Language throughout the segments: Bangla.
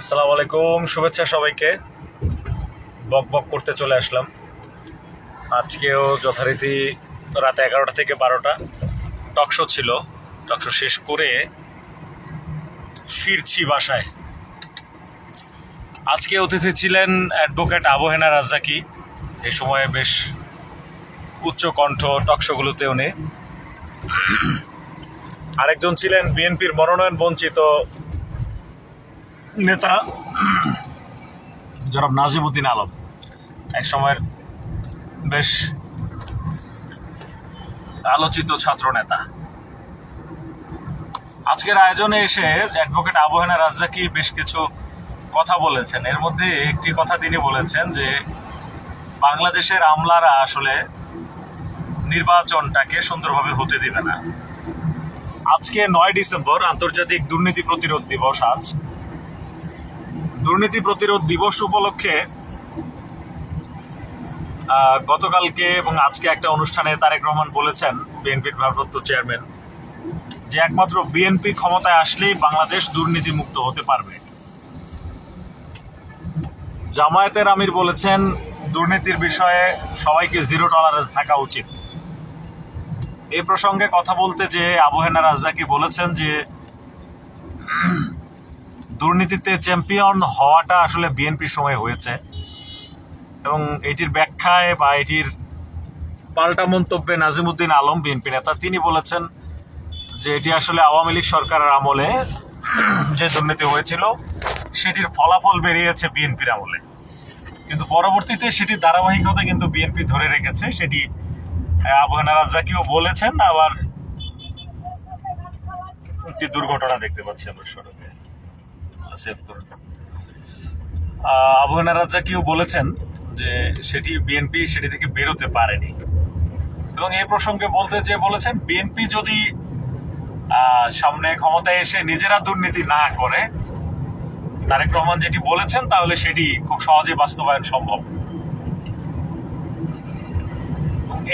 আসসালামু আলাইকুম, শুভেচ্ছা সবাইকে। বক বক করতে চলে আসলাম। আজকেও যথারীতি রাত 11টা থেকে 12টা টকশো ছিল। টকশো শেষ করে ফিরছি বাসায়। আজকে অতিথি ছিলেন অ্যাডভোকেট আবু হেনা রাজ্জাকী। এই সময়ে বেশ উচ্চ কণ্ঠ টকশোগুলোতে উনি। আরেকজন ছিলেন বিএনপির মনোনয়ন বঞ্চিত নেতা জনাব নাজিমউদ্দিন আলম, এক সময়ের বেশ আলোচিত ছাত্র নেতা। আজকের আয়োজনে এসে অ্যাডভোকেট আবু হেনা রাজ্জাকী বেশ কিছু কথা বলেছেন। এর মধ্যে একটি কথা তিনি বলেছেন যে বাংলাদেশের আমলারা আসলে নির্বাচনটাকে সুন্দরভাবে হতে দিবে না। আজকে 9 ডিসেম্বর আন্তর্জাতিক দুর্নীতি প্রতিরোধ দিবস। আজ দুর্নীতি প্রতিরোধ দিবস উপলক্ষে গতকালকে এবং আজকে একটা অনুষ্ঠানে তারেক রহমান বলেছেন, বিএনপির ভারপ্রাপ্ত চেয়ারম্যান, যে একমাত্র বিএনপি ক্ষমতায় আসলেই বাংলাদেশ দুর্নীতি মুক্ত হতে পারবে। জামায়াতের আমির বলেছেন দুর্নীতির বিষয়ে সবাইকে জিরো টলারেন্স থাকা উচিত। এই প্রসঙ্গে কথা বলতে যে আবু হেনা রাজ্জাকী বলেছেন যে দুর্নীতিতে চ্যাম্পিয়ন হওয়াটা আসলে বিএনপির সময় হয়েছে, এবং এটির ব্যাখ্যায় বা এটির পাল্টা মন্তব্যে নাজিমউদ্দিন আলম, বিএনপি নেতা, তিনি বলেছেন যে এটি আসলে আওয়ামী লীগ সরকারের আমলে যে দুর্নীতি হয়েছিল সেটির ফলাফল বেরিয়েছে বিএনপির আমলে, কিন্তু পরবর্তীতে সেটির ধারাবাহিকতা কিন্তু বিএনপি ধরে রেখেছে। সেটি আবু হেনা রাজ্জাকীও বলেছেন। আবার একটি দুর্ঘটনা দেখতে পাচ্ছি আমরা সড়কে, সেভ করুন। আবু হেনা রাজ্জাকীও বলেছেন যে সেটি বিএনপি সেটি থেকে বেরোতে পারেনি, এবং এই প্রসঙ্গে বলতে যে বলেছেন বিএনপি যদি সামনে ক্ষমতায় এসে নিজেরা দুর্নীতি না করে, তারেক রহমান যেটি বলেছেন, তাহলে সেটি খুব সহজে বাস্তবায়ন সম্ভব।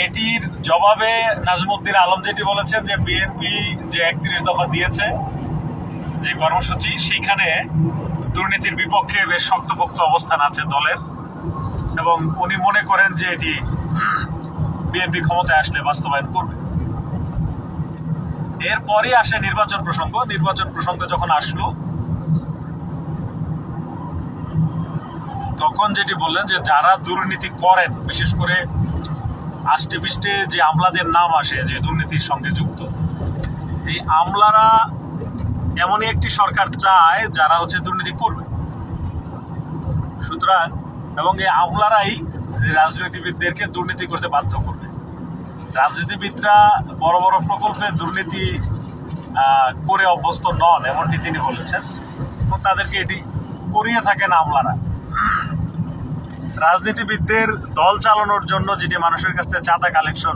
এটির জবাবে নাজিমউদ্দিন আলম যেটি বলেছেন যে বিএনপি যে 31 দফা দিয়েছে যে কর্মসূচি, সেইখানে দুর্নীতির বিপক্ষে বেশ শক্তপোক্ত অবস্থান আছে দলের, এবং উনি মনে করেন যে এটি বিএনপি ক্ষমতায় আসলে বাস্তবায়ন করবে। এরপরই আসে নির্বাচন প্রসঙ্গ। নির্বাচন প্রসঙ্গ যখন আসলো, তখন যেটি বললেন যে যারা দুর্নীতি করেন, বিশেষ করে আষ্টে পৃষ্ঠে যে আমলাদের নাম আসে যে দুর্নীতির সঙ্গে যুক্ত, এই আমলারা এমনই একটি সরকার চায় যারা দুর্নীতি করবে। সুতরাং এবং এই আমলারাই রাজনীতিবিদদেরকে দুর্নীতি করতে বাধ্য করবে। রাজনীতিবিদরা বড় বড় প্রকল্পে দুর্নীতি করে অভ্যস্ত নন, এমনটি তিনি বলেছেন, এবং তাদেরকে এটি করিয়ে থাকেন আমলারা। রাজনীতিবিদদের দল চালানোর জন্য যেটি মানুষের কাছ থেকে চাঁদা কালেকশন,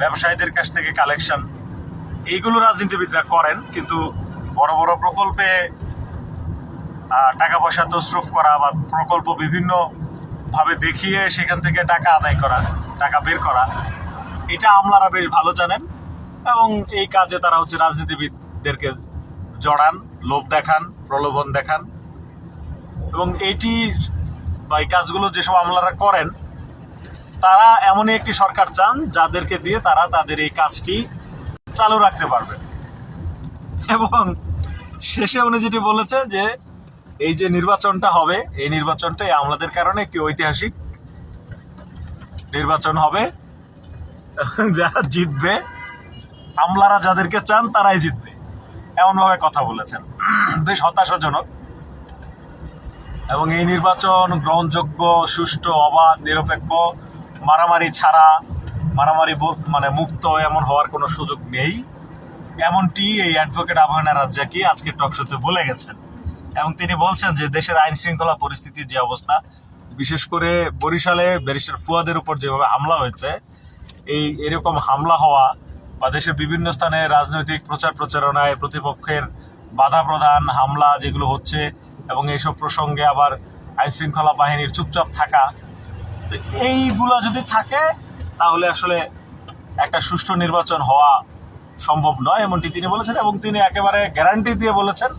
ব্যবসায়ীদের কাছ থেকে কালেকশন, এইগুলো রাজনীতিবিদরা করেন, কিন্তু বড় বড় প্রকল্পে টাকা পয়সা তসরুফ করা বা প্রকল্প বিভিন্ন ভাবে দেখিয়ে সেখান থেকে টাকা আদায় করা, টাকা বের করা, এটা আমলারা বেশ ভালো জানেন, এবং এই কাজে তারা রাজনীতিবিদদেরকে জড়ান, লোভ দেখান, প্রলোভন দেখান, এবং এই কাজগুলো যেসব আমলারা করেন, তারা এমনই একটি সরকার চান যাদেরকে দিয়ে তারা তাদের এই কাজটি চালু রাখতে পারবে। এবং শেষে উনি যেটি বলেছে যে এই যে নির্বাচনটা হবে, এই নির্বাচনটাই আমলাদের কারণে একটি ঐতিহাসিক নির্বাচন হবে, যারা জিতবে, আমলারা যাদেরকে চান তারাই জিতবে, এমনভাবে কথা বলেছেন। বেশ হতাশাজনক। এবং এই নির্বাচন গ্রহণযোগ্য, সুষ্ঠু, অবাধ, নিরপেক্ষ, মারামারি ছাড়া, মারামারি মুক্ত এমন হওয়ার কোনো সুযোগ নেই, এমনটি এই অ্যাডভোকেট আবু হেনা রাজ্জাকী আজকে টকশোতে বলে গেছেন। এবং তিনি বলছেন যে দেশের আইন শৃঙ্খলা পরিস্থিতির যে অবস্থা, বিশেষ করে বরিশালে ব্যারিস্টার ফুয়াদের উপর যেভাবে হামলা হয়েছে, এরকম হামলা হওয়া বা দেশের বিভিন্ন স্থানে রাজনৈতিক প্রচার প্রচারণায় প্রতিপক্ষের বাধা প্রদান, হামলা যেগুলো হচ্ছে, এবং এইসব প্রসঙ্গে আবার আইন শৃঙ্খলা বাহিনীর চুপচাপ থাকা, এইগুলা যদি থাকে তাহলে আসলে একটা সুষ্ঠু নির্বাচন হওয়া সম্ভব নয়, এমনটি তিনি বলেছেন। এবং তিনি একেবারে গ্যারান্টি দিয়ে বলেছেন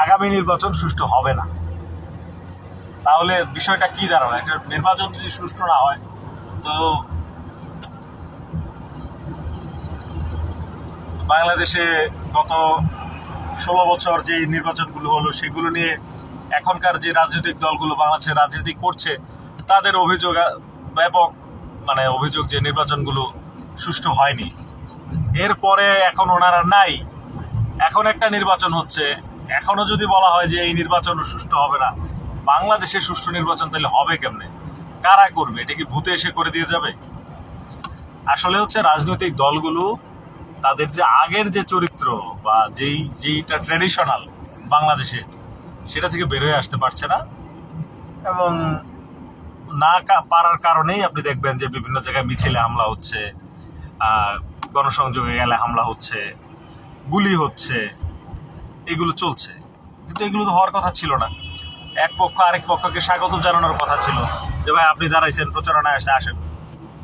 আগামী নির্বাচন সুষ্ঠু হবে না। তাহলে বিষয়টা কি দাঁড়াবে? একটা নির্বাচন যদি সুষ্ঠু না হয় তো বাংলাদেশে গত 16 বছর যে নির্বাচনগুলো হলো সেগুলো নিয়ে এখনকার যে রাজনৈতিক দলগুলো বাংলাদেশে রাজনীতি করছে তাদের অভিযোগ ব্যাপক, মানে অভিযোগ যে নির্বাচনগুলো সুষ্ঠু হয়নি। এরপরে এখন ওনারা নাই, এখন একটা নির্বাচন হচ্ছে, এখনো যদি বলা হয় যে এই নির্বাচন সুষ্ঠু হবে না, বাংলাদেশে সুষ্ঠু নির্বাচন তাহলে হবে কেমনে? কারা করবে? এটা কি ভূতে এসে করে দিয়ে যাবে? আসলে হচ্ছে রাজনৈতিক দলগুলো তাদের যে আগের যে চরিত্র বা যেইটা ট্র্যাডিশনাল বাংলাদেশে, সেটা থেকে বের হয়ে আসতে পারছে না। এবং না পারার কারণেই আপনি দেখবেন যে বিভিন্ন জায়গায় মিছিলে হামলা হচ্ছে, গণসংযোগে গেলে হামলা হচ্ছে, গুলি হচ্ছে, এগুলো চলছে। কিন্তু এগুলো তো হওয়ার কথা ছিল না। এক পক্ষ আরেক পক্ষকে স্বাগত জানানোর কথা ছিল যে ভাই আপনি দাঁড়াইছেন, প্রচারণায় আসেন,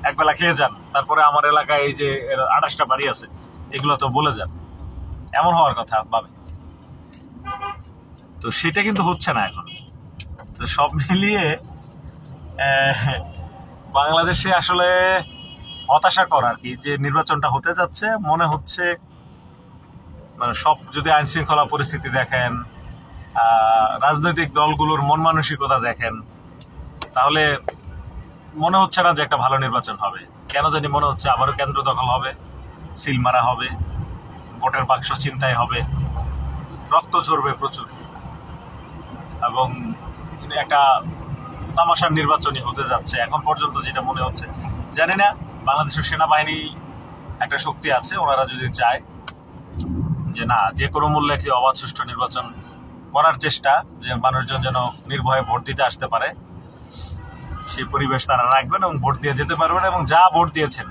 একবেলা খেয়ে যান, তারপরে আমার এলাকায় এই যে 28টা বাড়ি আছে এগুলো তো বলে যান, এমন হওয়ার কথা ভাবে। তো সেটা কিন্তু হচ্ছে না এখন। তো সব মিলিয়ে বাংলাদেশে আসলে হতাশাকর আর কি যে নির্বাচনটা হতে যাচ্ছে। মনে হচ্ছে মানে সব যদি আইন শৃঙ্খলা পরিস্থিতি দেখেন, রাজনৈতিক দলগুলোর মন মানসিকতা দেখেন, তাহলে মনে হচ্ছে না যে একটা ভালো নির্বাচন হবে। কেন জানি মনে হচ্ছে আবারও কেন্দ্র দখল হবে, সিল মারা হবে, ভোটের বাক্স ছিনতাই হবে, রক্ত ঝরবে প্রচুর, এবং একটা তামাশার নির্বাচনই হতে যাচ্ছে এখন পর্যন্ত যেটা মনে হচ্ছে। জানি না, বাংলাদেশের সেনাবাহিনী একটা শক্তি আছে, ওনারা যদি চায় যে না যে কোনো মূল্যে একটি অবাধ সুষ্ঠু নির্বাচন করার চেষ্টা, যে মানুষজন যেন নির্ভয়ে ভোট দিতে আসতে পারে, সেই পরিবেশ তারা রাখবেন এবং ভোট দিয়ে যেতে পারবেন। এবং যা ভোট দিয়েছেন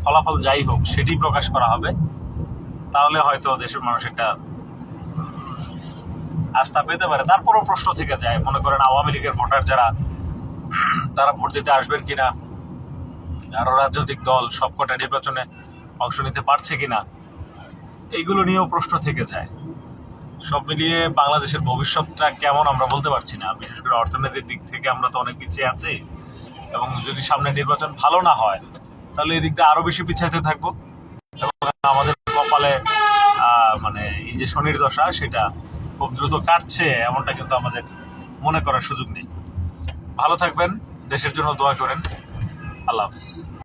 ফলাফল যাই হোক সেটি প্রকাশ করা হবে। তাহলে হয়তো দেশের মানুষ একটা আস্থা পেতে পারে। তারপরও প্রশ্ন থেকে যায়, মনে করেন আওয়ামী লীগের ভোটার যারা, তারা ভোট দিতে আসবেন কিনা, আরো রাজনৈতিক দল সবকটা নির্বাচনে অংশ নিতে পারছে কিনা, এইগুলো নিয়েও প্রশ্ন থেকে যায়। সব মিলিয়ে বাংলাদেশের ভবিষ্যৎটা কেমন আমরা বলতে পারছি না। বিশেষ করে অর্থনৈতিক দিক থেকে আমরা তো অনেক পিছিয়ে আছি, এবং যদি সামনে নির্বাচন ভালো না হয় তাহলে এই দিকটা আরো বেশি পিছাইতে থাকবো, এবং আমাদের কপালে মানে এই যে শনির দশা সেটা খুব দ্রুত কাটছে এমনটা কিন্তু আমাদের মনে করার সুযোগ নেই। ভালো থাকবেন, দেশের জন্য দোয়া করেন। আল্লাহ হাফিজ।